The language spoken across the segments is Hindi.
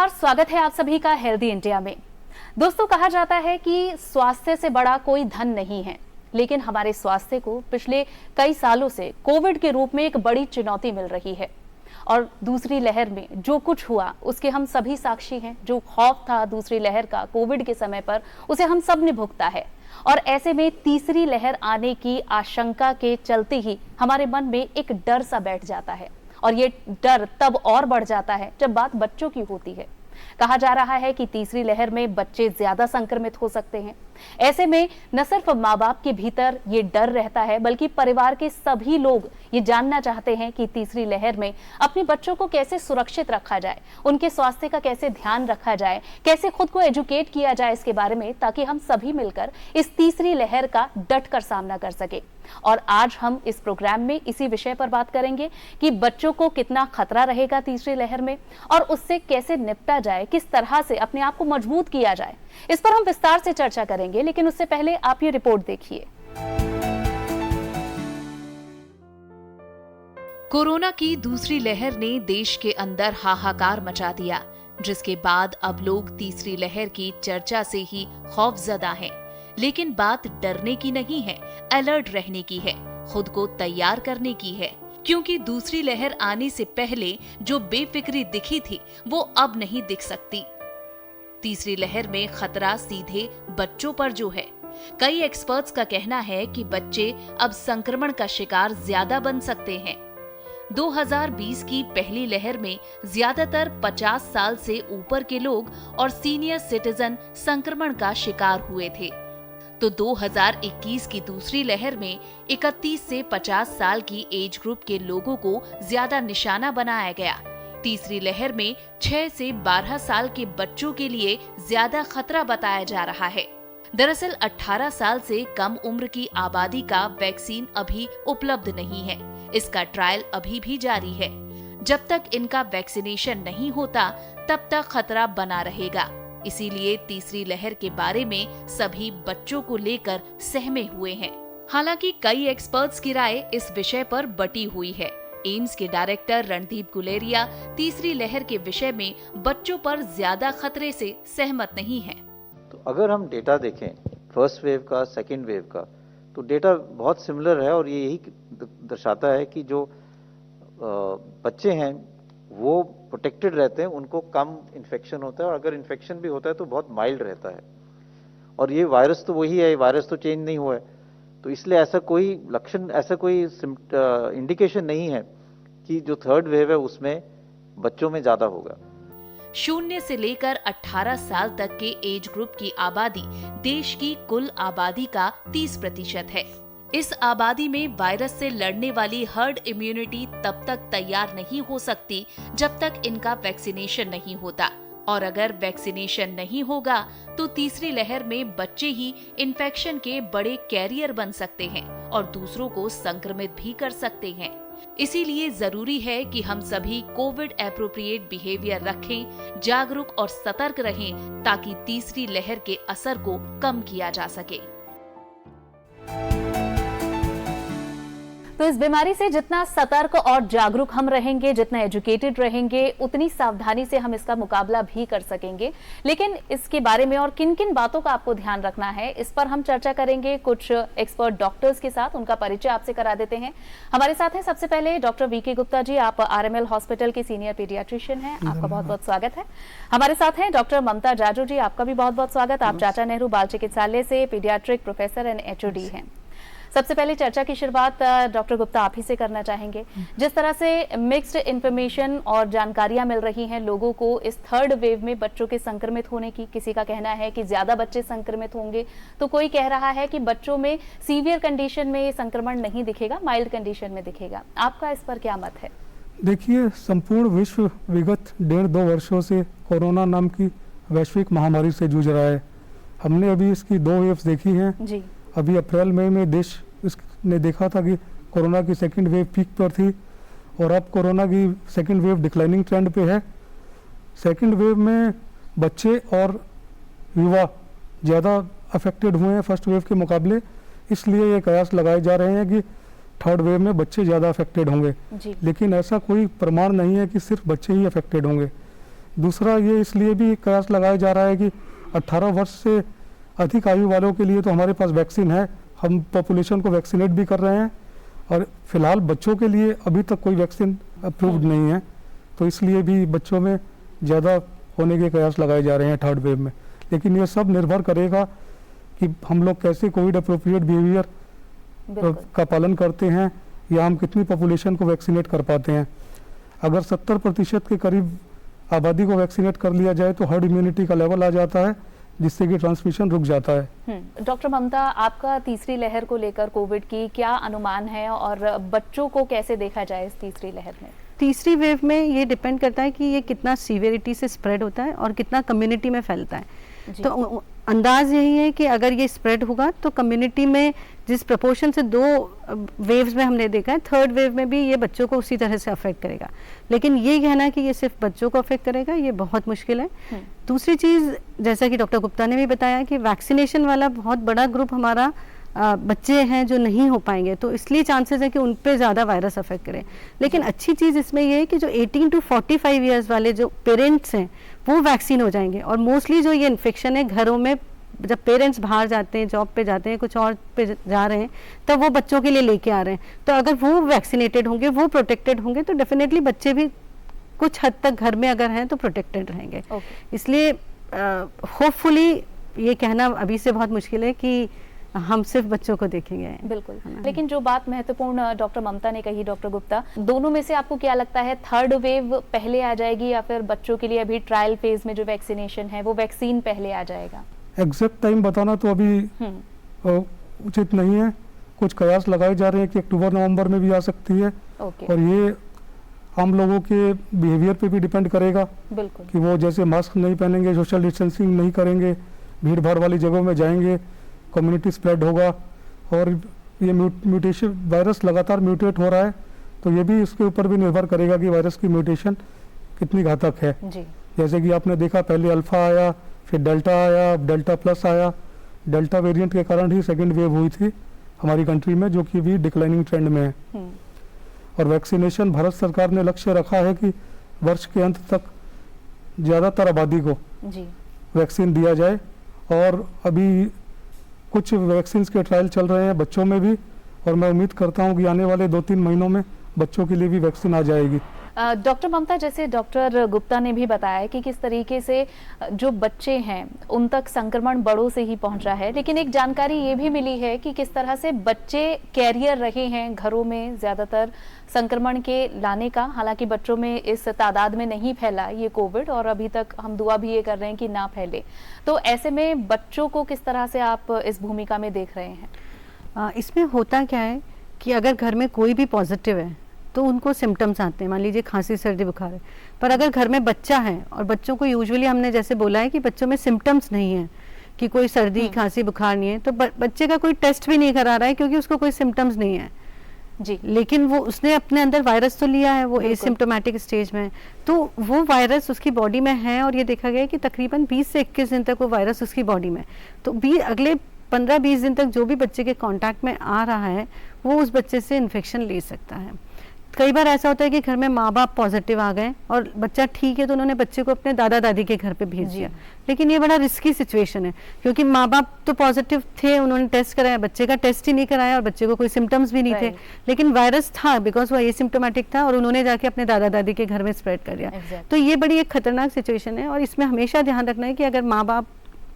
नमस्कार, स्वागत है आप सभी का हेल्दी इंडिया में। दोस्तों, कहा जाता है कि स्वास्थ्य से बड़ा कोई धन नहीं है, लेकिन हमारे स्वास्थ्य को पिछले कई सालों से कोविड के रूप में एक बड़ी चुनौती मिल रही है। और दूसरी लहर में जो कुछ हुआ उसके हम सभी साक्षी हैं। जो खौफ था दूसरी लहर का कोविड के समय पर, उसे हम सब ने भुगता है। और ऐसे में तीसरी लहर आने की आशंका के चलते ही हमारे मन में एक डर सा बैठ जाता है, और ये डर तब और बढ़ जाता है जब बात बच्चों की होती है। कहा जा रहा है कि तीसरी लहर में बच्चे ज्यादा संक्रमित हो सकते हैं। ऐसे में न सिर्फ माँ बाप के भीतर ये डर रहता है, बल्कि परिवार के सभी लोग ये जानना चाहते हैं कि तीसरी लहर में अपने बच्चों को कैसे सुरक्षित रखा जाए, उनके स्वास्थ्य का कैसे ध्यान रखा जाए, कैसे खुद को एजुकेट किया जाए इसके बारे में, ताकि हम सभी मिलकर इस तीसरी लहर का डट कर सामना कर सके। और आज हम इस प्रोग्राम में इसी विषय पर बात करेंगे कि बच्चों को कितना खतरा रहेगा तीसरी लहर में, और उससे कैसे निपटा जाए, किस तरह से अपने आप को मजबूत किया जाए। इस पर हम विस्तार से चर्चा करेंगे, लेकिन उससे पहले आप ये रिपोर्ट देखिए। कोरोना की दूसरी लहर ने देश के अंदर हाहाकार मचा दिया, जिसके बाद अब लोग तीसरी लहर की चर्चा से ही खौफजदा हैं। लेकिन बात डरने की नहीं है, अलर्ट रहने की है, खुद को तैयार करने की है। क्योंकि दूसरी लहर आने से पहले जो बेफिक्री दिखी थी वो अब नहीं दिख सकती। तीसरी लहर में खतरा सीधे बच्चों पर जो है। कई एक्सपर्ट्स का कहना है कि बच्चे अब संक्रमण का शिकार ज्यादा बन सकते हैं। 2020 की पहली लहर में ज्यादातर 50 साल से ऊपर के लोग और सीनियर सिटीजन संक्रमण का शिकार हुए थे। तो 2021 की दूसरी लहर में 31 से 50 साल की एज ग्रुप के लोगों को ज्यादा निशाना बनाया गया। तीसरी लहर में 6 से 12 साल के बच्चों के लिए ज्यादा खतरा बताया जा रहा है। दरअसल 18 साल से कम उम्र की आबादी का वैक्सीन अभी उपलब्ध नहीं है। इसका ट्रायल अभी भी जारी है। जब तक इनका वैक्सीनेशन नहीं होता तब तक खतरा बना रहेगा। इसीलिए तीसरी लहर के बारे में सभी बच्चों को लेकर सहमे हुए हैं। हालांकि कई एक्सपर्ट्स की राय इस विषय पर बटी हुई है। एम्स के डायरेक्टर रणदीप गुलेरिया तीसरी लहर के विषय में बच्चों पर ज्यादा खतरे से सहमत नहीं है। तो अगर हम डेटा देखें फर्स्ट वेव का, सेकेंड वेव का, तो डेटा बहुत सिमिलर है और ये यही दर्शाता है कि जो बच्चे हैं वो प्रोटेक्टेड रहते हैं, उनको कम इन्फेक्शन होता है, और अगर इन्फेक्शन भी होता है तो बहुत माइल्ड रहता है। और ये वायरस तो वही है, वायरस तो चेंज नहीं हुआ है, तो इसलिए ऐसा कोई लक्षण, ऐसा कोई इंडिकेशन नहीं है कि जो थर्ड वेव है उसमें बच्चों में ज्यादा होगा। 0 से लेकर 18 साल तक के एज ग्रुप की आबादी देश की कुल आबादी का 30% है। इस आबादी में वायरस से लड़ने वाली हर्ड इम्यूनिटी तब तक तैयार नहीं हो सकती जब तक इनका वैक्सीनेशन नहीं होता। और अगर वैक्सीनेशन नहीं होगा तो तीसरी लहर में बच्चे ही इन्फेक्शन के बड़े कैरियर बन सकते हैं और दूसरों को संक्रमित भी कर सकते हैं। इसीलिए जरूरी है कि हम सभी कोविड एप्रोप्रिएट बिहेवियर रखें, जागरूक और सतर्क रहें, ताकि तीसरी लहर के असर को कम किया जा सके। तो इस बीमारी से जितना सतर्क और जागरूक हम रहेंगे, जितना एजुकेटेड रहेंगे, उतनी सावधानी से हम इसका मुकाबला भी कर सकेंगे। लेकिन इसके बारे में और किन किन बातों का आपको ध्यान रखना है, इस पर हम चर्चा करेंगे कुछ एक्सपर्ट डॉक्टर्स के साथ। उनका परिचय आपसे करा देते हैं। हमारे साथ हैं सबसे पहले डॉक्टर वीके गुप्ता जी। आप RML हॉस्पिटल के सीनियर पीडियाट्रिशियन हैं, आपका बहुत बहुत स्वागत है। हमारे साथ हैं डॉक्टर ममता जाजू जी, आपका भी बहुत बहुत स्वागत। आप चाचा नेहरू बाल चिकित्सालय से पीडियाट्रिक प्रोफेसर एंड HOD हैं। सबसे पहले चर्चा की शुरुआत डॉक्टर गुप्ता आप ही से करना चाहेंगे। जिस तरह से मिक्स्ड इंफॉर्मेशन और जानकारियां मिल रही हैं लोगों को इस थर्ड वेव में बच्चों के संक्रमित होने की, किसी का कहना है कि ज्यादा बच्चे संक्रमित होंगे, तो कोई कह रहा है कि बच्चों में सीवियर कंडीशन में संक्रमण नहीं दिखेगा, माइल्ड कंडीशन में दिखेगा। आपका इस पर क्या मत है? देखिए, संपूर्ण विश्व विगत 1.5-2 वर्षों से कोरोना नाम की वैश्विक महामारी से जूझ रहा है। हमने अभी इसकी 2 वेव्स देखी हैं जी। अभी अप्रैल मई में देश ने देखा था कि कोरोना की सेकंड वेव पीक पर थी, और अब कोरोना की सेकंड वेव डिक्लाइनिंग ट्रेंड पे है। सेकंड वेव में बच्चे और युवा ज़्यादा अफेक्टेड हुए हैं फर्स्ट वेव के मुकाबले, इसलिए ये कयास लगाए जा रहे हैं कि थर्ड वेव में बच्चे ज़्यादा अफेक्टेड होंगे। लेकिन ऐसा कोई प्रमाण नहीं है कि सिर्फ बच्चे ही अफेक्टेड होंगे। दूसरा ये इसलिए भी कयास लगाया जा रहा है कि 18 वर्ष से अधिक आयु वालों के लिए तो हमारे पास वैक्सीन है, हम पॉपुलेशन को वैक्सीनेट भी कर रहे हैं, और फिलहाल बच्चों के लिए अभी तक कोई वैक्सीन अप्रूव्ड नहीं है, तो इसलिए भी बच्चों में ज़्यादा होने के कयास लगाए जा रहे हैं थर्ड वेव में। लेकिन ये सब निर्भर करेगा कि हम लोग कैसे कोविड अप्रोप्रिएट बिहेवियर का पालन करते हैं, या हम कितनी पॉपुलेशन को वैक्सीनेट कर पाते हैं। अगर 70% के करीब आबादी को वैक्सीनेट कर लिया जाए तो हर्ड इम्यूनिटी का लेवल आ जाता है, जिससे कि ट्रांसमिशन रुक जाता है। डॉक्टर ममता, आपका तीसरी लहर को लेकर कोविड की क्या अनुमान है और बच्चों को कैसे देखा जाए इस तीसरी लहर में? तीसरी वेव में ये डिपेंड करता है कि ये कितना सीवियरिटी से स्प्रेड होता है और कितना कम्युनिटी में फैलता है। तो अंदाज यही है कि अगर ये स्प्रेड होगा तो कम्युनिटी में जिस प्रपोर्शन से 2 वेव्स में हमने देखा है, थर्ड वेव में भी ये बच्चों को उसी तरह से अफेक्ट करेगा। लेकिन ये कहना कि ये सिर्फ बच्चों को अफेक्ट करेगा, ये बहुत मुश्किल है। दूसरी चीज़, जैसा कि डॉक्टर गुप्ता ने भी बताया कि वैक्सीनेशन वाला बहुत बड़ा ग्रुप हमारा बच्चे हैं जो नहीं हो पाएंगे, तो इसलिए चांसेस है कि उन पे ज़्यादा वायरस अफेक्ट करे। लेकिन अच्छी चीज़ इसमें ये है कि जो 18 to 45 ईयर्स वाले जो पेरेंट्स हैं वो वैक्सीन हो जाएंगे, और मोस्टली जो ये इन्फेक्शन है घरों में, जब पेरेंट्स बाहर जाते हैं, जॉब पे जाते हैं, कुछ और पे जा रहे हैं, तब वो बच्चों के लिए लेके आ रहे हैं। तो अगर वो वैक्सीनेटेड होंगे, वो प्रोटेक्टेड होंगे, तो डेफिनेटली बच्चे भी कुछ हद तक घर में अगर हैं तो प्रोटेक्टेड रहेंगे। इसलिए होपफुली ये कहना अभी से बहुत मुश्किल है कि हम सिर्फ बच्चों को देखेंगे। बिल्कुल। लेकिन जो बात महत्वपूर्ण डॉक्टर ममता ने कही, डॉक्टर गुप्ता, दोनों में से आपको क्या लगता है, थर्ड वेव पहले आ जाएगी या फिर बच्चों के लिए अभी ट्रायल फेज में जो वैक्सीनेशन है वो वैक्सीन पहले आ जाएगा? एग्जैक्ट टाइम बताना तो अभी उचित नहीं है। कुछ कयास लगाए जा रहे हैं कि अक्टूबर नवंबर में भी आ सकती है, और ये आम लोगों के बिहेवियर पे भी डिपेंड करेगा। बिल्कुल। कि वो जैसे मास्क नहीं पहनेंगे, सोशल डिस्टेंसिंग नहीं करेंगे, भीड़ भाड़ वाली जगहों में जाएंगे, कम्युनिटी स्प्रेड होगा, और ये म्यूटेशन वायरस लगातार म्यूटेट हो रहा है, तो ये भी इसके ऊपर भी निर्भर करेगा कि वायरस की म्यूटेशन कितनी घातक है। जी। जैसे कि आपने देखा, पहले अल्फा आया, फिर डेल्टा आया, डेल्टा प्लस आया। डेल्टा वेरिएंट के कारण ही सेकेंड वेव हुई थी हमारी कंट्री में, जो कि भी डिक्लाइनिंग ट्रेंड में है। और वैक्सीनेशन भारत सरकार ने लक्ष्य रखा है कि वर्ष के अंत तक ज़्यादातर आबादी को वैक्सीन दिया जाए, और अभी कुछ वैक्सीन के ट्रायल चल रहे हैं बच्चों में भी, और मैं उम्मीद करता हूं कि आने वाले 2-3 महीनों में बच्चों के लिए भी वैक्सीन आ जाएगी। डॉक्टर ममता, जैसे डॉक्टर गुप्ता ने भी बताया कि किस तरीके से जो बच्चे हैं उन तक संक्रमण बड़ों से ही पहुंचा है, लेकिन एक जानकारी ये भी मिली है कि किस तरह से बच्चे कैरियर रहे हैं घरों में ज़्यादातर संक्रमण के लाने का। हालांकि बच्चों में इस तादाद में नहीं फैला ये कोविड, और अभी तक हम दुआ भी ये कर रहे हैं कि ना फैले। तो ऐसे में बच्चों को किस तरह से आप इस भूमिका में देख रहे हैं? इसमें होता क्या है कि अगर घर में कोई भी पॉजिटिव है तो उनको सिम्टम्स आते हैं, मान लीजिए खांसी, सर्दी, बुखार है, पर अगर घर में बच्चा है, और बच्चों को यूजुअली हमने जैसे बोला है कि बच्चों में सिम्टम्स नहीं है, कि कोई सर्दी, खांसी, बुखार नहीं है, तो बच्चे का कोई टेस्ट भी नहीं करा रहा है क्योंकि उसको कोई सिम्टम्स नहीं है जी, लेकिन वो उसने अपने अंदर वायरस तो लिया है, वो एसिम्प्टोमेटिक स्टेज में, तो वो वायरस उसकी बॉडी में है, और ये देखा गया है कि तकरीबन 20 से 21 दिन तक वो वायरस उसकी बॉडी में, तो अगले 15-20 दिन तक जो भी बच्चे के कांटेक्ट में आ रहा है वो उस बच्चे से इन्फेक्शन ले सकता है। कई बार ऐसा होता है कि घर में माँ बाप पॉजिटिव आ गए और बच्चा ठीक है, तो उन्होंने बच्चे को अपने दादा दादी के घर पे भेज दिया, लेकिन ये बड़ा रिस्की सिचुएशन है, क्योंकि माँ बाप तो पॉजिटिव थे, उन्होंने टेस्ट कराया, बच्चे का टेस्ट ही नहीं कराया, और बच्चे को कोई सिम्टम्स भी नहीं थे, लेकिन वायरस था बिकॉज वो एसिम्प्टोमेटिक था, और उन्होंने जाके अपने दादा दादी के घर में स्प्रेड कर दिया। तो ये बड़ी एक खतरनाक सिचुएशन है, और इसमें हमेशा ध्यान रखना है कि अगर माँ बाप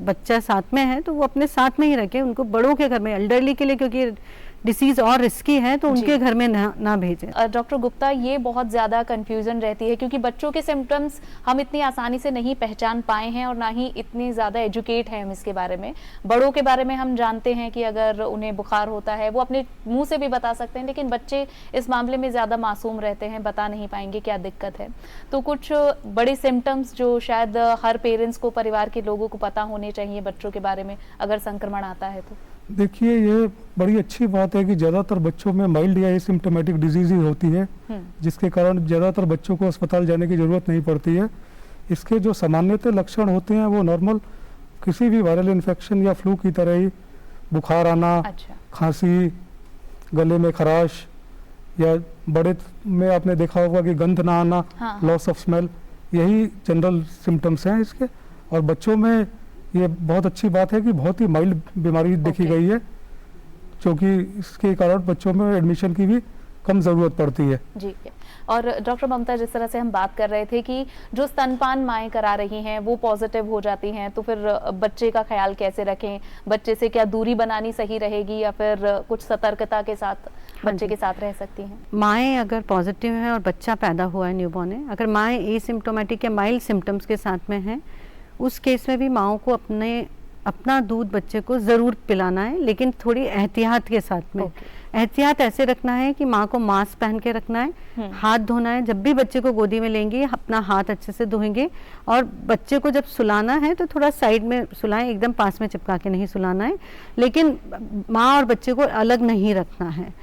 बच्चा साथ में है तो वो अपने साथ में ही रखे, उनको बड़ों के घर में, एल्डरली के लिए क्योंकि डिसीज और रिस्की है तो उनके घर में ना भेजें। डॉक्टर गुप्ता, ये बहुत ज़्यादा कंफ्यूजन रहती है क्योंकि बच्चों के सिम्टम्स हम इतनी आसानी से नहीं पहचान पाए हैं और ना ही इतनी ज़्यादा एजुकेट हैं हम इसके बारे में। बड़ों के बारे में हम जानते हैं कि अगर उन्हें बुखार होता है वो अपने मुंह से भी बता सकते हैं, लेकिन बच्चे इस मामले में ज़्यादा मासूम रहते हैं, बता नहीं पाएंगे क्या दिक्कत है। तो कुछ बड़े सिम्टम्स जो शायद हर पेरेंट्स को, परिवार के लोगों को पता होने चाहिए बच्चों के बारे में अगर संक्रमण आता है तो। देखिए, ये बड़ी अच्छी बात है कि ज़्यादातर बच्चों में माइल्ड या एसिम्प्टोमेटिक डिजीज ही होती है, जिसके कारण ज़्यादातर बच्चों को अस्पताल जाने की ज़रूरत नहीं पड़ती है। इसके जो सामान्यतः लक्षण होते हैं वो नॉर्मल किसी भी वायरल इन्फेक्शन या फ्लू की तरह ही, बुखार आना, खांसी, गले में खराश, या बड़े में आपने देखा होगा कि गंध ना आना, लॉस ऑफ स्मेल, यही जनरल सिम्टम्स हैं इसके। और बच्चों में ये बहुत अच्छी बात है कि बहुत ही माइल्ड बीमारी देखी गई है, क्योंकि इसके कारण बच्चों में एडमिशन की भी कम ज़रूरत पड़ती है। जी। और डॉक्टर ममता, जिस तरह से हम बात कर रहे थे कि जो स्तनपान माएँ करा रही हैं वो पॉजिटिव हो जाती हैं, तो फिर बच्चे का ख्याल कैसे रखें? बच्चे से क्या दूरी बनानी सही रहेगी या फिर कुछ सतर्कता के साथ बच्चे के साथ रह सकती हैं? माएँ अगर पॉजिटिव है और बच्चा पैदा हुआ है, न्यूबॉर्न है, अगर माएँ एसिम्प्टोमेटिक या माइल्ड सिम्टम्स के साथ में हैं, उस केस में भी माओं को अपना दूध बच्चे को ज़रूर पिलाना है, लेकिन थोड़ी एहतियात के साथ में। एहतियात ऐसे रखना है कि माँ को मास्क पहन के रखना है, हाथ धोना है, जब भी बच्चे को गोदी में लेंगे अपना हाथ अच्छे से धोएंगे, और बच्चे को जब सुलाना है तो थोड़ा साइड में सुलाएं, एकदम पास में चिपका के नहीं सुलाना है, लेकिन माँ और बच्चे को अलग नहीं रखना है।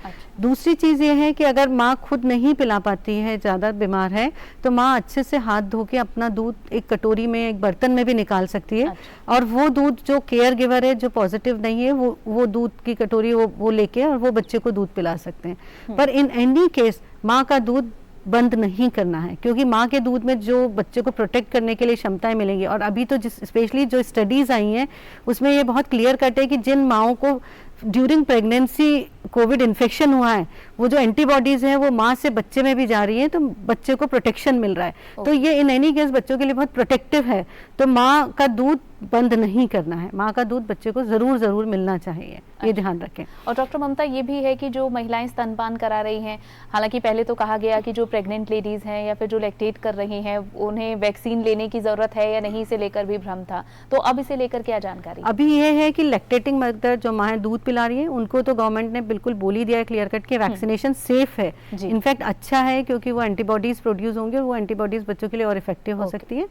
दूसरी चीज़ ये है कि अगर माँ खुद नहीं पिला पाती है, ज़्यादा बीमार है, तो माँ अच्छे से हाथ धो के अपना दूध एक कटोरी में, एक बर्तन में भी निकाल सकती है। और वो दूध जो केयर गिवर है, जो पॉजिटिव नहीं है, वो दूध की कटोरी वो लेके और वो बच्चे को दूध पिला सकते हैं। पर इन एनी केस माँ का दूध बंद नहीं करना है, क्योंकि माँ के दूध में जो बच्चे को प्रोटेक्ट करने के लिए क्षमताएं मिलेंगी, और अभी तो स्पेशली जो स्टडीज आई हैं उसमें ये बहुत क्लियर कट है कि जिन माओं को ड्यूरिंग प्रेगनेंसी कोविड इन्फेक्शन हुआ है, वो जो एंटीबॉडीज हैं वो माँ से बच्चे में भी जा रही हैं, तो बच्चे को प्रोटेक्शन मिल रहा है। तो ये इन एनी केस बच्चों के लिए बहुत प्रोटेक्टिव है। तो माँ का दूध बंद नहीं करना है, माँ का दूध बच्चे को ज़रूर मिलना चाहिए, ये ध्यान रखें। और डॉक्टर ममता, ये भी है कि जो महिलाएं स्तनपान करा रही हैं, हालांकि पहले तो कहा गया कि जो प्रेग्नेंट लेडीज हैं या फिर जो लैक्टेट कर रही हैं उन्हें वैक्सीन लेने की ज़रूरत है या नहीं, इसे लेकर भी भ्रम था, तो अब इसे लेकर क्या जानकारी? अभी ये है कि लैक्टेटिंग मदर जो माँ दूध पिला रही है, उनको तो गवर्नमेंट ने बिल्कुल बोल ही दिया है क्लियर कट के वैक्सीनेशन सेफ है, इनफैक्ट अच्छा है, क्योंकि वो एंटीबॉडीज प्रोड्यूस होंगे और वो एंटीबॉडीज बच्चों के लिए और इफेक्टिव हो सकती है।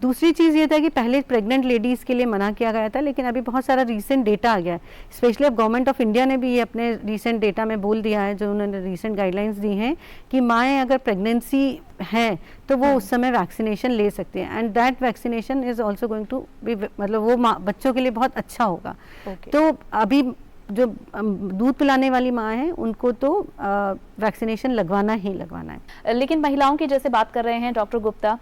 दूसरी चीज़ ये था कि पहले प्रेग्नेंट लेडीज़ के लिए मना किया गया था, लेकिन अभी बहुत सारा रीसेंट डेटा आ गया है, स्पेशली अब गवर्नमेंट ऑफ इंडिया ने भी ये अपने रीसेंट डेटा में बोल दिया है, जो उन्होंने रीसेंट गाइडलाइंस दी हैं कि माएँ अगर प्रेगनेंसी है तो वो उस समय वैक्सीनेशन ले सकते हैं, and that vaccination is also going to be, मतलब वो बच्चों के लिए बहुत अच्छा होगा। तो अभी जो दूध पिलाने वाली माँ है उनको तो वैक्सीनेशन लगवाना ही लगवाना है। लेकिन महिलाओं की जैसे बात कर रहे हैं डॉक्टर गुप्ता,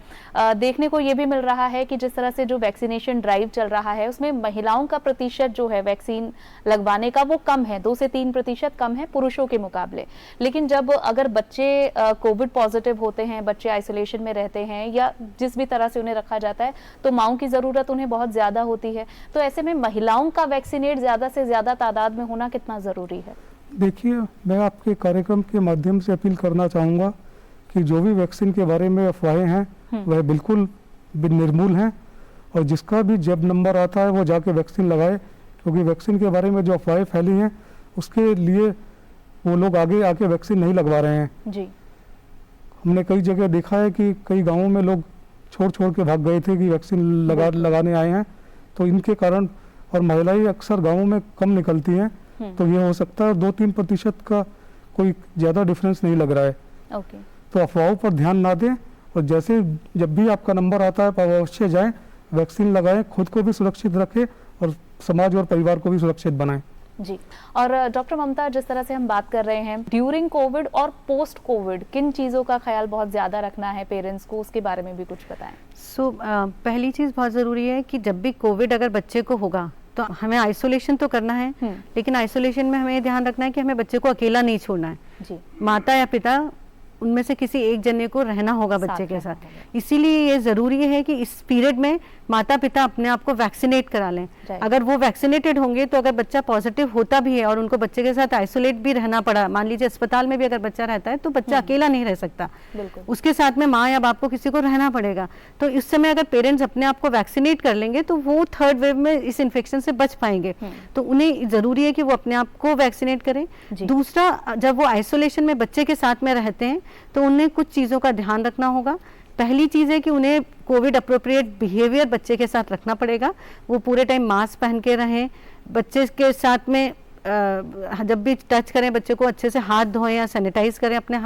देखने को ये भी मिल रहा है कि जिस तरह से जो वैक्सीनेशन ड्राइव चल रहा है उसमें महिलाओं का प्रतिशत जो है वैक्सीन लगवाने का वो कम है, 2 से 3% कम है पुरुषों के मुकाबले। लेकिन जब अगर बच्चे कोविड पॉजिटिव होते हैं, बच्चे आइसोलेशन में रहते हैं या जिस भी तरह से उन्हें रखा जाता है, तो माँओं की ज़रूरत उन्हें बहुत ज़्यादा होती है। तो ऐसे में महिलाओं का वैक्सीनेट ज़्यादा से ज़्यादा तादाद में होना कितना ज़रूरी है? देखिए, मैं आपके कार्यक्रम के माध्यम से अपील करना चाहूँगा कि जो भी वैक्सीन के बारे में अफवाहें हैं वह बिल्कुल निर्मूल हैं, और जिसका भी जब नंबर आता है वो जाके वैक्सीन लगाए, क्योंकि वैक्सीन के बारे में जो अफवाहें फैली हैं उसके लिए वो लोग आगे आके वैक्सीन नहीं लगवा रहे हैं। जी, हमने कई जगह देखा है कि कई गाँवों में लोग छोड़ के भाग गए थे कि वैक्सीन लगाने आए हैं, तो इनके कारण, और महिलाएं अक्सर गाँवों में कम निकलती हैं, तो ये हो सकता है 2-3% का कोई ज़्यादा डिफरेंस नहीं लग रहा है। तो अफवाहों पर ध्यान ना दें, और जैसे जब भी आपका नंबर आता है अवश्य जाएं, वैक्सीन लगाएं, खुद को भी सुरक्षित रखें और समाज और परिवार को भी सुरक्षित बनाएं। जी। और डॉक्टर ममता, जिस तरह से हम बात कर रहे हैं ड्यूरिंग कोविड और पोस्ट कोविड, किन चीज़ों का ख्याल बहुत ज़्यादा रखना है पेरेंट्स को, उसके बारे में भी कुछ बताएं। पहली चीज़ बहुत ज़रूरी है कि जब भी कोविड अगर बच्चे को होगा तो हमें आइसोलेशन तो करना है, लेकिन आइसोलेशन में हमें ध्यान रखना है कि हमें बच्चे को अकेला नहीं छोड़ना है। जी। माता या पिता उनमें से किसी एक जने को रहना होगा बच्चे के साथ। इसीलिए ये ज़रूरी है कि इस पीरियड में माता पिता अपने आप को वैक्सीनेट करा लें। अगर वो वैक्सीनेटेड होंगे तो अगर बच्चा पॉजिटिव होता भी है और उनको बच्चे के साथ आइसोलेट भी रहना पड़ा, मान लीजिए अस्पताल में भी अगर बच्चा रहता है तो बच्चा अकेला नहीं रह सकता, उसके साथ में माँ या बाप को किसी को रहना पड़ेगा। तो इस समय अगर पेरेंट्स अपने आप को वैक्सीनेट कर लेंगे तो वो थर्ड वेव में इस इन्फेक्शन से बच पाएंगे। तो उन्हें ज़रूरी है कि वो अपने आप को वैक्सीनेट करें। दूसरा, जब वो आइसोलेशन में बच्चे के साथ में रहते हैं तो उन्हें कुछ चीज़ों का ध्यान रखना होगा। पहली चीज़ है कि उन्हें कोविड अप्रोप्रिएट बिहेवियर बच्चे के साथ रखना पड़ेगा। वो पूरे टाइम मास्क पहन के रहें, बच्चे के साथ में जब भी टच करें बच्चे को अच्छे से हाथ धोएं या सैनिटाइज करें अपने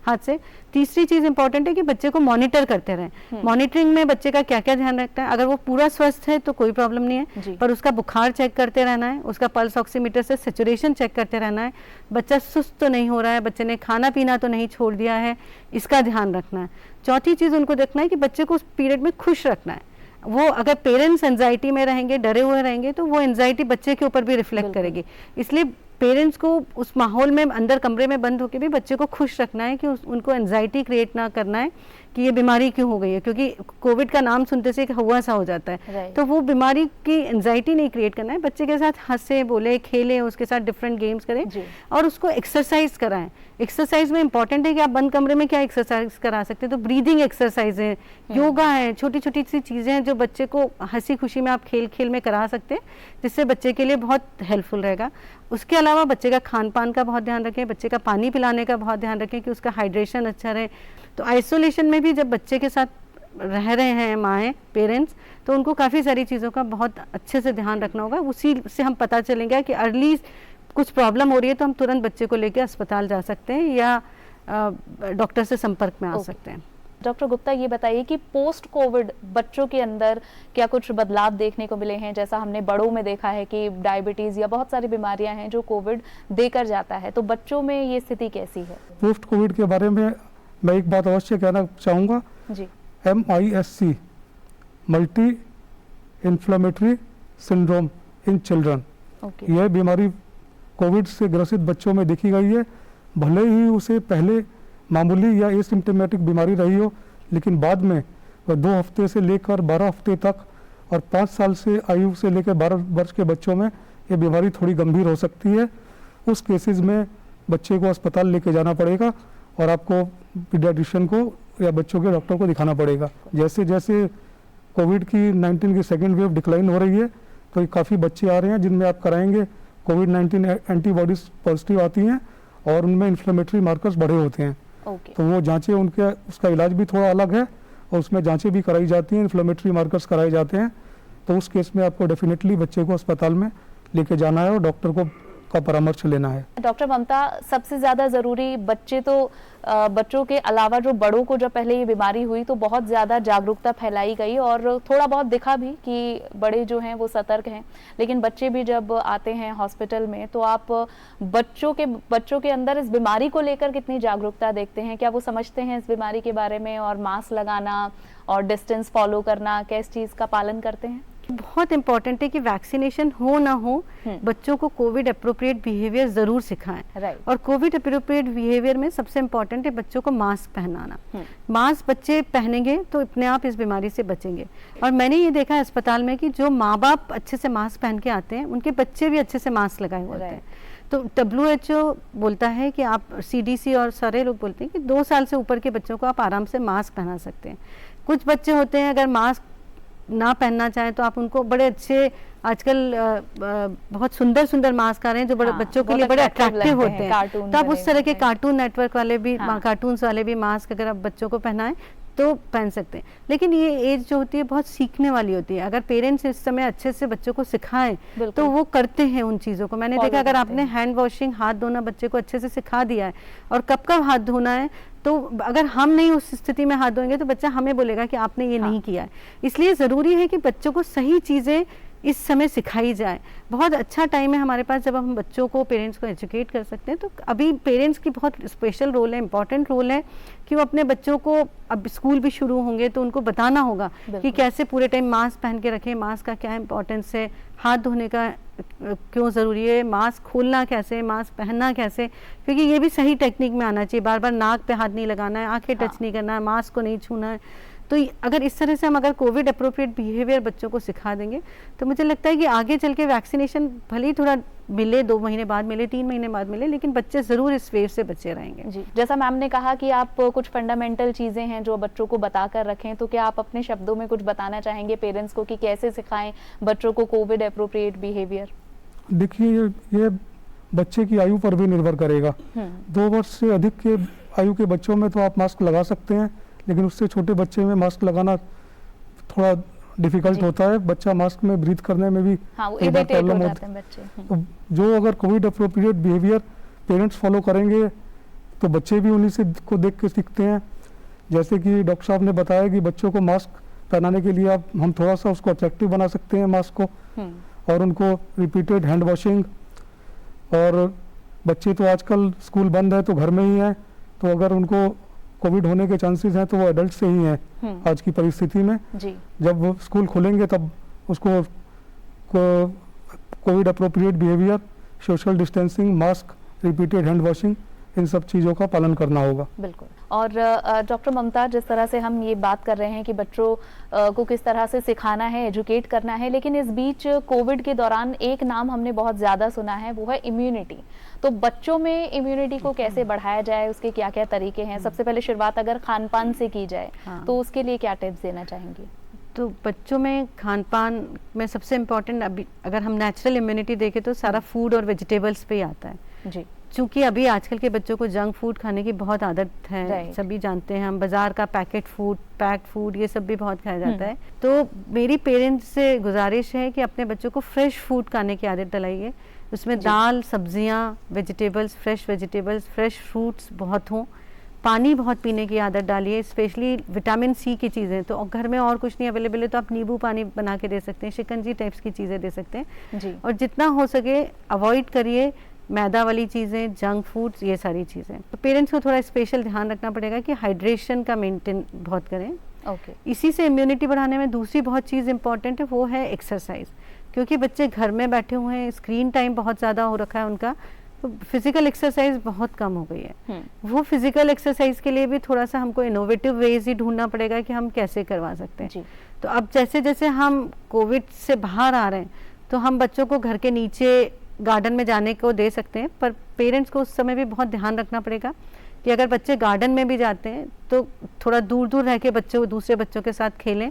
हाथ से। तीसरी चीज इंपॉर्टेंट है कि बच्चे को मॉनिटर करते रहें। मॉनिटरिंग में बच्चे का क्या क्या ध्यान रखना है, अगर वो पूरा स्वस्थ है तो कोई प्रॉब्लम नहीं है, पर उसका बुखार चेक करते रहना है, उसका पल्स ऑक्सीमीटर से सैचुरेशन चेक करते रहना है, बच्चा सुस्त तो नहीं हो रहा है, बच्चे ने खाना पीना तो नहीं छोड़ दिया है, इसका ध्यान रखना है। चौथी चीज उनको देखना है कि बच्चे को उस पीरियड में खुश रखना है। वो अगर पेरेंट्स एंजाइटी में रहेंगे, डरे हुए रहेंगे, तो वो एंजाइटी बच्चे के ऊपर भी रिफ्लेक्ट करेगी। इसलिए पेरेंट्स को उस माहौल में अंदर कमरे में बंद होकर भी बच्चे को खुश रखना है कि उनको एंजाइटी क्रिएट ना करना है कि ये बीमारी क्यों हो गई है, क्योंकि कोविड का नाम सुनते से एक हुआ सा हो जाता है। तो वो बीमारी की एंजाइटी नहीं क्रिएट करना है, बच्चे के साथ हंसे बोले खेले, उसके साथ डिफरेंट गेम्स करें और उसको एक्सरसाइज कराएं। एक्सरसाइज में इंपॉर्टेंट है कि आप बंद कमरे में क्या एक्सरसाइज करा सकते हैं, तो ब्रीदिंग एक्सरसाइज है, योगा है, छोटी छोटी सी चीजें हैं जो बच्चे को हंसी खुशी में आप खेल खेल में करा सकते हैं, जिससे बच्चे के लिए बहुत हेल्पफुल रहेगा। उसके अलावा बच्चे का खान पान का बहुत ध्यान रखें, बच्चे का पानी पिलाने का बहुत ध्यान रखें कि उसका हाइड्रेशन अच्छा रहे। तो आइसोलेशन में भी जब बच्चे के साथ रह रहे हैं माएँ पेरेंट्स, तो उनको काफ़ी सारी चीज़ों का बहुत अच्छे से ध्यान रखना होगा। उसी से हम पता चलेंगे कि अर्ली कुछ प्रॉब्लम हो रही है तो हम तुरंत बच्चे को लेकर अस्पताल जा सकते हैं या डॉक्टर से संपर्क में आ सकते हैं। डॉक्टर गुप्ता, ये बताइए कि पोस्ट कोविड बच्चों के अंदर क्या कुछ बदलाव देखने को मिले हैं? जैसा हमने बड़ों में देखा है कि डायबिटीज या बहुत सारी बीमारियां हैं जो कोविड देकर जाता है, तो बच्चों में ये स्थिति कैसी है? पोस्ट कोविड के बारे में मैं एक बात अवश्य कहना चाहूँगा जी। MISC multi inflammatory syndrome in children, यह बीमारी कोविड से ग्रसित बच्चों में देखी गई है। भले ही उसे पहले मामूली या एसिम्प्टोमेटिक बीमारी रही हो, लेकिन बाद में वह 2 हफ्ते से लेकर 12 हफ्ते तक और 5 साल से आयु से लेकर 12 वर्ष के बच्चों में ये बीमारी थोड़ी गंभीर हो सकती है। उस केसेस में बच्चे को अस्पताल लेके जाना पड़ेगा और आपको पीडियाट्रिशियन को या बच्चों के डॉक्टर को दिखाना पड़ेगा। जैसे जैसे कोविड की 19 की सेकेंड वेव डिक्लाइन हो रही है, तो काफ़ी बच्चे आ रहे हैं जिनमें आप कराएंगे कोविड-19 एंटीबॉडीज पॉजिटिव आती हैं और उनमें इन्फ्लेमेटरी मार्कर्स बढ़े होते हैं। तो वो जांचें उनके उसका इलाज भी थोड़ा अलग है और उसमें जांचें भी कराई जाती हैं, इन्फ्लेमेटरी मार्कर्स कराए जाते हैं। तो उस केस में आपको डेफिनेटली बच्चे को अस्पताल में लेके जाना है और डॉक्टर को का परामर्श लेना है। डॉक्टर ममता, सबसे ज्यादा जरूरी बच्चों के अलावा जो बड़ों को जब पहले ये बीमारी हुई तो बहुत ज्यादा जागरूकता फैलाई गई और थोड़ा बहुत दिखा भी कि बड़े जो हैं वो सतर्क हैं, लेकिन बच्चे भी जब आते हैं हॉस्पिटल में तो आप बच्चों के अंदर इस बीमारी को लेकर कितनी जागरूकता देखते हैं? क्या वो समझते हैं इस बीमारी के बारे में और मास्क लगाना और डिस्टेंस फॉलो करना, किस चीज का पालन करते हैं? बहुत इंपॉर्टेंट है कि वैक्सीनेशन हो ना हो बच्चों को कोविड अप्रोप्रिएट बिहेवियर जरूर सिखाएं। और कोविड अप्रोप्रिएट बिहेवियर में सबसे इंपॉर्टेंट है बच्चों को मास्क पहनाना। मास्क बच्चे पहनेंगे तो अपने आप इस बीमारी से बचेंगे। और मैंने ये देखा है अस्पताल में कि जो माँ बाप अच्छे से मास्क पहन के आते हैं उनके बच्चे भी अच्छे से मास्क लगाए हुए होते हैं। तो WHO बोलता है कि आप, CDC और सारे लोग बोलते हैं कि 2 साल से ऊपर के बच्चों को आप आराम से मास्क पहना सकते हैं। कुछ बच्चे होते हैं अगर मास्क ना पहनना चाहें तो आप उनको बड़े अच्छे आजकल बहुत सुंदर सुंदर मास्क आ रहे हैं जो बड़े बच्चों के लिए बड़े अट्रैक्टिव होते हैं। तो आप उस तरह के कार्टून नेटवर्क वाले भी कार्टून्स वाले भी मास्क अगर आप बच्चों को पहनाएं तो पहन सकते हैं। लेकिन ये एज जो होती है बहुत सीखने वाली होती है। अगर पेरेंट्स इस समय अच्छे से बच्चों को सिखाएं तो वो करते हैं उन चीज़ों को। मैंने देखा अगर आपने हैंड वॉशिंग, हाथ धोना बच्चे को अच्छे से सिखा दिया है और कब कब हाथ धोना है, तो अगर हम नहीं उस स्थिति में हाथ धोएंगे तो बच्चा हमें बोलेगा कि आपने ये नहीं किया है। इसलिए ज़रूरी है कि बच्चों को सही चीज़ें इस समय सिखाई जाए। बहुत अच्छा टाइम है हमारे पास जब हम बच्चों को, पेरेंट्स को एजुकेट कर सकते हैं। तो अभी पेरेंट्स की बहुत स्पेशल रोल है, इंपॉर्टेंट रोल है कि वो अपने बच्चों को, अब स्कूल भी शुरू होंगे तो उनको बताना होगा कि कैसे पूरे टाइम मास्क पहन के रखें, मास्क का क्या इंपॉर्टेंस है, हाथ धोने का क्यों ज़रूरी है, मास्क खोलना कैसे, मास्क पहनना कैसे, क्योंकि ये भी सही टेक्निक में आना चाहिए। बार बार नाक पे हाथ नहीं लगाना है, आंखें टच नहीं करना है, मास्क को नहीं छूना है। तो अगर इस तरह से हम अगर कोविड अप्रोप्रिएट बिहेवियर बच्चों को सिखा देंगे तो मुझे लगता है कि आगे चल के वैक्सीनेशन भले ही थोड़ा मिले, 2 महीने बाद मिले, 3 महीने बाद मिले, लेकिन बच्चे ज़रूर इस वेव से बचे रहेंगे। जी, जैसा मैम ने कहा कि आप कुछ फंडामेंटल चीज़ें हैं जो बच्चों को बता कर रखें, तो क्या आप अपने शब्दों में कुछ बताना चाहेंगे पेरेंट्स को कि कैसे सिखाएं बच्चों को कोविड अप्रोप्रिएट बिहेवियर? देखिए, ये बच्चे की आयु पर भी निर्भर करेगा। 2 वर्ष से अधिक के आयु के बच्चों में तो आप मास्क लगा सकते हैं, लेकिन उससे छोटे बच्चे में मास्क लगाना थोड़ा डिफिकल्ट होता है, बच्चा मास्क में ब्रीथ करने में भी हाँ, वो एक बार irritate हो प्रॉब्लम जाते हैं बच्चे। तो जो अगर Covid appropriate behaviour parents follow करेंगे तो बच्चे भी उन्हीं से को देख के सीखते हैं। जैसे कि डॉक्टर साहब ने बताया कि बच्चों को मास्क पहनाने के लिए हम थोड़ा सा उसको अट्रैक्टिव बना सकते हैं मास्क को, और उनको रिपीटेड हैंड वॉशिंग, और बच्चे तो आजकल स्कूल बंद है तो घर में ही हैं, तो अगर उनको कोविड होने के चांसेस हैं तो वो एडल्ट से ही हैं आज की परिस्थिति में जी। जब वो स्कूल खुलेंगे तब उसको Covid appropriate behaviour, social distancing, mask, repeated hand washing, इन सब चीज़ों का पालन करना होगा। बिल्कुल। और डॉक्टर ममता, जिस तरह से हम ये बात कर रहे हैं कि बच्चों को किस तरह से सिखाना है, एजुकेट करना है, लेकिन इस बीच कोविड के दौरान एक नाम हमने बहुत ज़्यादा सुना है, वो है इम्यूनिटी। तो बच्चों में इम्यूनिटी को कैसे बढ़ाया जाए, उसके क्या क्या तरीके हैं? सबसे पहले शुरुआत अगर खान पान से की जाए तो उसके लिए क्या टिप्स देना चाहेंगे? तो बच्चों में खान पान में सबसे इम्पोर्टेंट, अभी अगर हम नेचुरल इम्यूनिटी देखें तो सारा फूड और वेजिटेबल्स पे ही आता है जी। क्योंकि अभी आजकल के बच्चों को जंक फूड खाने की बहुत आदत है, सभी जानते हैं हम, बाजार का पैकेट फूड, पैक्ड फूड, ये सब भी बहुत खाया जाता है। तो मेरी पेरेंट्स से गुजारिश है कि अपने बच्चों को फ्रेश फूड खाने की आदत दिलाइए। उसमें दाल, सब्जियां, वेजिटेबल्स, फ्रेश फ्रूट्स बहुत हों, पानी बहुत पीने की आदत डालिए, स्पेशली विटामिन सी की चीज़ें। तो घर में और कुछ नहीं अवेलेबल है तो आप नींबू पानी बना के दे सकते हैं, शिकंजी टाइप्स की चीज़ें दे सकते हैं जी। और जितना हो सके अवॉइड करिए मैदा वाली चीज़ें, जंक फूड्स, ये सारी चीज़ें। तो पेरेंट्स को थोड़ा स्पेशल ध्यान रखना पड़ेगा कि हाइड्रेशन का मेंटेन बहुत करें। ओके। इसी से इम्यूनिटी बढ़ाने में दूसरी बहुत चीज़ इंपॉर्टेंट है, वो है एक्सरसाइज। क्योंकि बच्चे घर में बैठे हुए हैं, स्क्रीन टाइम बहुत ज़्यादा हो रखा है उनका, तो फिजिकल एक्सरसाइज बहुत कम हो गई है। वो फिजिकल एक्सरसाइज के लिए भी थोड़ा सा हमको इनोवेटिव वेज ही ढूंढना पड़ेगा कि हम कैसे करवा सकते हैं। तो अब जैसे जैसे हम कोविड से बाहर आ रहे हैं तो हम बच्चों को घर के नीचे गार्डन में जाने को दे सकते हैं, पर पेरेंट्स को उस समय भी बहुत ध्यान रखना पड़ेगा कि अगर बच्चे गार्डन में भी जाते हैं तो थोड़ा दूर दूर रह के बच्चों दूसरे बच्चों के साथ खेलें,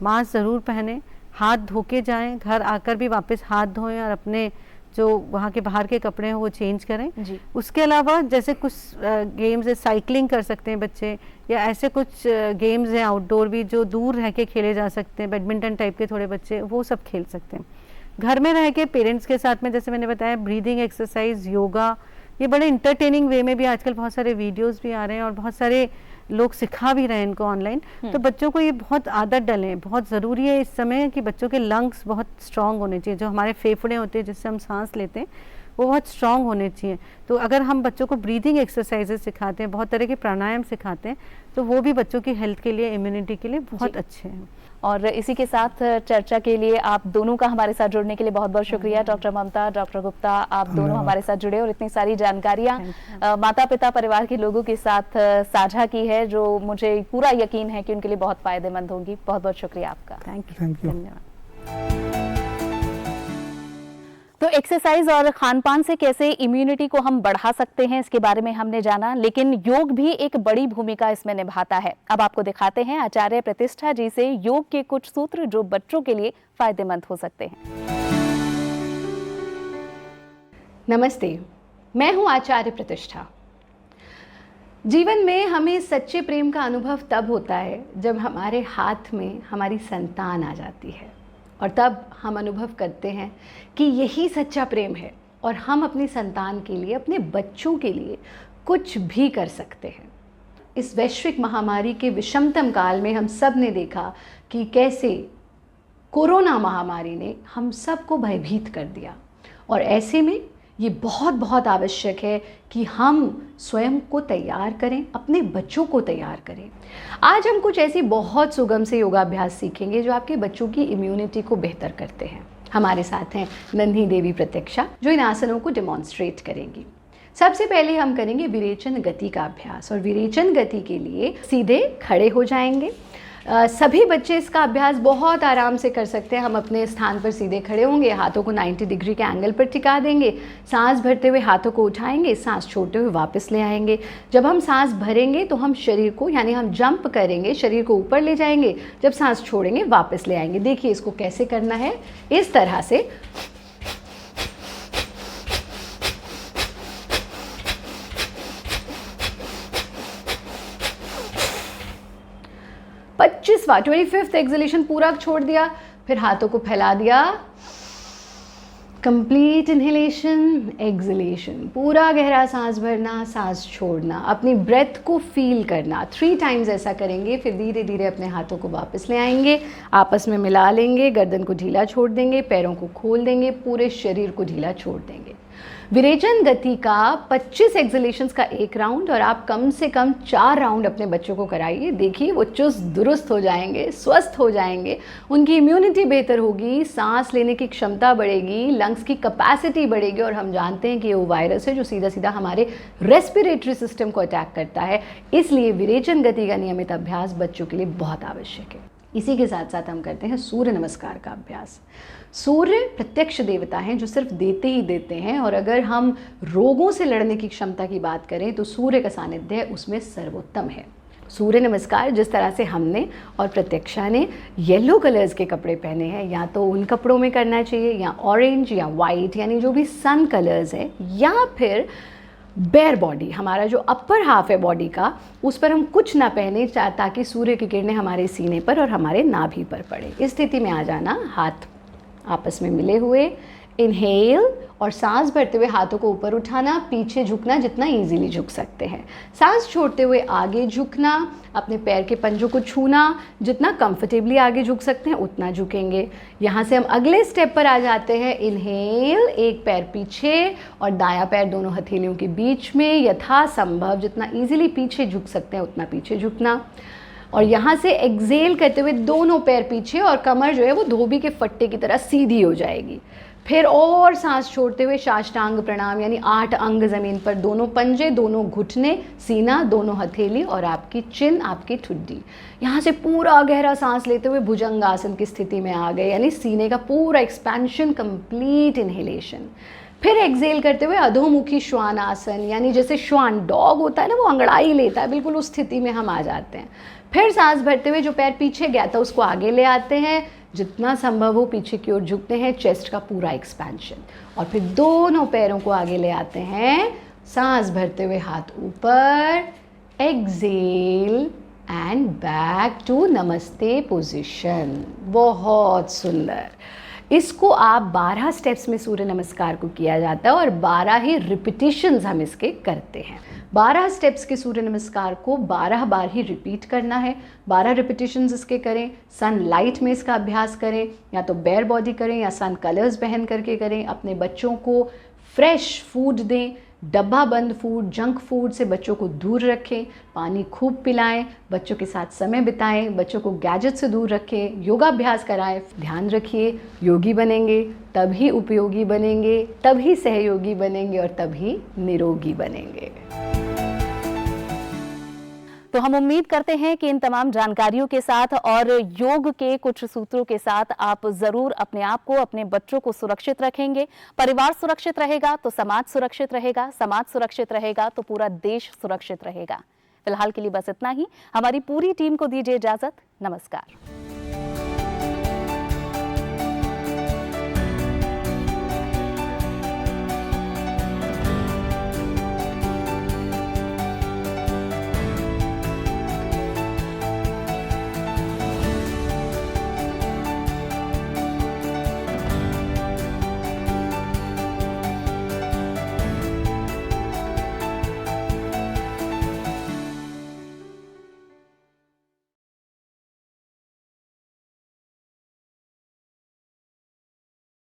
मास्क ज़रूर पहने, हाथ धो के जाएँ, घर आकर भी वापस हाथ धोएं और अपने जो वहाँ के बाहर के कपड़े हैं वो चेंज करें जी। उसके अलावा जैसे कुछ गेम्स है, साइकिलिंग कर सकते हैं बच्चे, या ऐसे कुछ गेम्स हैं आउटडोर भी जो दूर रह के खेले जा सकते हैं, बैडमिंटन टाइप के थोड़े बच्चे वो सब खेल सकते हैं। घर में रह के पेरेंट्स के साथ में, जैसे मैंने बताया, ब्रीदिंग एक्सरसाइज, योगा, ये बड़े इंटरटेनिंग वे में भी आजकल बहुत सारे वीडियोस भी आ रहे हैं और बहुत सारे लोग सिखा भी रहे हैं इनको ऑनलाइन। तो बच्चों को ये बहुत आदत डालें, बहुत ज़रूरी है इस समय कि बच्चों के लंग्स बहुत स्ट्रांग होने चाहिए, जो हमारे फेफड़े होते हैं जिससे हम सांस लेते हैं वो बहुत स्ट्रांग होने चाहिए। तो अगर हम बच्चों को ब्रीदिंग एक्सरसाइजेस सिखाते हैं, बहुत तरह के प्राणायाम सिखाते हैं, तो वो भी बच्चों की हेल्थ के लिए, इम्यूनिटी के लिए बहुत अच्छे हैं। और इसी के साथ चर्चा के लिए आप दोनों का हमारे साथ जुड़ने के लिए बहुत बहुत शुक्रिया। डॉक्टर ममता, डॉक्टर गुप्ता, आप दोनों हमारे साथ जुड़े और इतनी सारी जानकारियां माता पिता परिवार के लोगों के साथ साझा की है, जो मुझे पूरा यकीन है कि उनके लिए बहुत फायदेमंद होंगी। बहुत बहुत शुक्रिया आपका। Thank you. धन्यवाद। तो एक्सरसाइज और खान पान से कैसे इम्यूनिटी को हम बढ़ा सकते हैं, इसके बारे में हमने जाना, लेकिन योग भी एक बड़ी भूमिका इसमें निभाता है। अब आपको दिखाते हैं आचार्य प्रतिष्ठा जी से योग के कुछ सूत्र जो बच्चों के लिए फायदेमंद हो सकते हैं। नमस्ते, मैं हूं आचार्य प्रतिष्ठा। जीवन में हमें सच्चे प्रेम का अनुभव तब होता है जब हमारे हाथ में हमारी संतान आ जाती है, और तब हम अनुभव करते हैं कि यही सच्चा प्रेम है और हम अपनी संतान के लिए, अपने बच्चों के लिए कुछ भी कर सकते हैं। इस वैश्विक महामारी के विषमतम काल में हम सब ने देखा कि कैसे कोरोना महामारी ने हम सबको भयभीत कर दिया, और ऐसे में ये बहुत बहुत आवश्यक है कि हम स्वयं को तैयार करें, अपने बच्चों को तैयार करें। आज हम कुछ ऐसी बहुत सुगम से योगाभ्यास सीखेंगे जो आपके बच्चों की इम्यूनिटी को बेहतर करते हैं। हमारे साथ हैं नन्ही देवी प्रतीक्षा, जो इन आसनों को डेमोन्स्ट्रेट करेंगी। सबसे पहले हम करेंगे विरेचन गति का अभ्यास, और विरेचन गति के लिए सीधे खड़े हो जाएंगे। सभी बच्चे इसका अभ्यास बहुत आराम से कर सकते हैं। हम अपने स्थान पर सीधे खड़े होंगे, हाथों को 90 डिग्री के एंगल पर टिका देंगे, सांस भरते हुए हाथों को उठाएंगे, सांस छोड़ते हुए वापस ले आएंगे। जब हम सांस भरेंगे तो हम शरीर को, यानी हम जंप करेंगे, शरीर को ऊपर ले जाएंगे, जब सांस छोड़ेंगे वापस ले आएंगे। देखिए इसको कैसे करना है, इस तरह से। 25वां 25th एक्सलेशन पूरा छोड़ दिया, फिर हाथों को फैला दिया, कंप्लीट इनहेलेशन, एक्सलेशन, पूरा गहरा सांस भरना, सांस छोड़ना, अपनी ब्रेथ को फील करना। 3 टाइम्स ऐसा करेंगे, फिर धीरे धीरे अपने हाथों को वापस ले आएंगे, आपस में मिला लेंगे, गर्दन को ढीला छोड़ देंगे, पैरों को खोल देंगे, पूरे शरीर को ढीला छोड़ देंगे। विरेचन गति का 25 एक्सलेशंस का एक राउंड, और आप कम से कम 4 राउंड अपने बच्चों को कराइए। देखिए वो चुस्त दुरुस्त हो जाएंगे, स्वस्थ हो जाएंगे, उनकी इम्यूनिटी बेहतर होगी, सांस लेने की क्षमता बढ़ेगी, लंग्स की कैपेसिटी बढ़ेगी। और हम जानते हैं कि ये वो वायरस है जो सीधा सीधा हमारे रेस्पिरेटरी सिस्टम को अटैक करता है, इसलिए विरेचन गति का नियमित अभ्यास बच्चों के लिए बहुत आवश्यक है। इसी के साथ साथ हम करते हैं सूर्य नमस्कार का अभ्यास। सूर्य प्रत्यक्ष देवता हैं जो सिर्फ देते ही देते हैं, और अगर हम रोगों से लड़ने की क्षमता की बात करें तो सूर्य का सानिध्य उसमें सर्वोत्तम है। सूर्य नमस्कार जिस तरह से हमने और प्रत्यक्षा ने येलो कलर्स के कपड़े पहने हैं, या तो उन कपड़ों में करना चाहिए, या ऑरेंज या वाइट, यानी जो भी सन कलर्स है, या फिर बेयर बॉडी, हमारा जो अपर हाफ है बॉडी का, उस पर हम कुछ ना पहने ताकि सूर्य की किरणें हमारे सीने पर और हमारे नाभि पर पड़े। इस स्थिति में आ जाना, हाथ आपस में मिले हुए, इनहेल, और सांस भरते हुए हाथों को ऊपर उठाना, पीछे झुकना जितना इजीली झुक सकते हैं, सांस छोड़ते हुए आगे झुकना, अपने पैर के पंजों को छूना, जितना कंफर्टेबली आगे झुक सकते हैं उतना झुकेंगे। यहाँ से हम अगले स्टेप पर आ जाते हैं। इनहेल, एक पैर पीछे और दायां पैर दोनों हथेलियों के बीच में, यथासंभव जितना इजीली पीछे झुक सकते हैं उतना पीछे झुकना, और यहाँ से एक्सेल करते हुए दोनों पैर पीछे, और कमर जो है वो धोबी के फट्टे की तरह सीधी हो जाएगी। फिर और सांस छोड़ते हुए साष्टांग प्रणाम, यानी 8 अंग जमीन पर, दोनों पंजे, दोनों घुटने, सीना, दोनों हथेली और आपकी चिन, आपकी ठुड्डी। यहाँ से पूरा गहरा सांस लेते हुए भुजंगासन की स्थिति में आ गए, यानी सीने का पूरा एक्सपेंशन, कंप्लीट इनहेलेशन। फिर एक्सेल करते हुए अधोमुखी श्वान आसन, यानी जैसे श्वान डॉग होता है ना, वो अंगड़ाई लेता है, बिल्कुल उस स्थिति में हम आ जाते हैं। फिर सांस भरते हुए जो पैर पीछे गया था उसको आगे ले आते हैं, जितना संभव हो पीछे की ओर झुकते हैं, चेस्ट का पूरा एक्सपेंशन, और फिर दोनों पैरों को आगे ले आते हैं, सांस भरते हुए हाथ ऊपर, एक्सेल एंड बैक टू नमस्ते पोजीशन। बहुत सुंदर। इसको आप 12 स्टेप्स में सूर्य नमस्कार को किया जाता है, और 12 ही रिपीटिशंस हम इसके करते हैं। 12 स्टेप्स के सूर्य नमस्कार को 12 बार ही रिपीट करना है। 12 रिपीटिशंस इसके करें। सनलाइट में इसका अभ्यास करें, या तो बेयर बॉडी करें या सन कलर्स पहन करके करें। अपने बच्चों को फ्रेश फूड दें, डब्बा बंद फूड, जंक फूड से बच्चों को दूर रखें, पानी खूब पिलाएं, बच्चों के साथ समय बिताएं, बच्चों को गैजेट से दूर रखें, योगाभ्यास कराएं। ध्यान रखिए, योगी बनेंगे तभी उपयोगी बनेंगे, तभी सहयोगी बनेंगे, और तभी निरोगी बनेंगे। तो हम उम्मीद करते हैं कि इन तमाम जानकारियों के साथ और योग के कुछ सूत्रों के साथ आप जरूर अपने आप को, अपने बच्चों को सुरक्षित रखेंगे। परिवार सुरक्षित रहेगा तो समाज सुरक्षित रहेगा, समाज सुरक्षित रहेगा तो पूरा देश सुरक्षित रहेगा। फिलहाल के लिए बस इतना ही। हमारी पूरी टीम को दीजिए इजाजत। नमस्कार।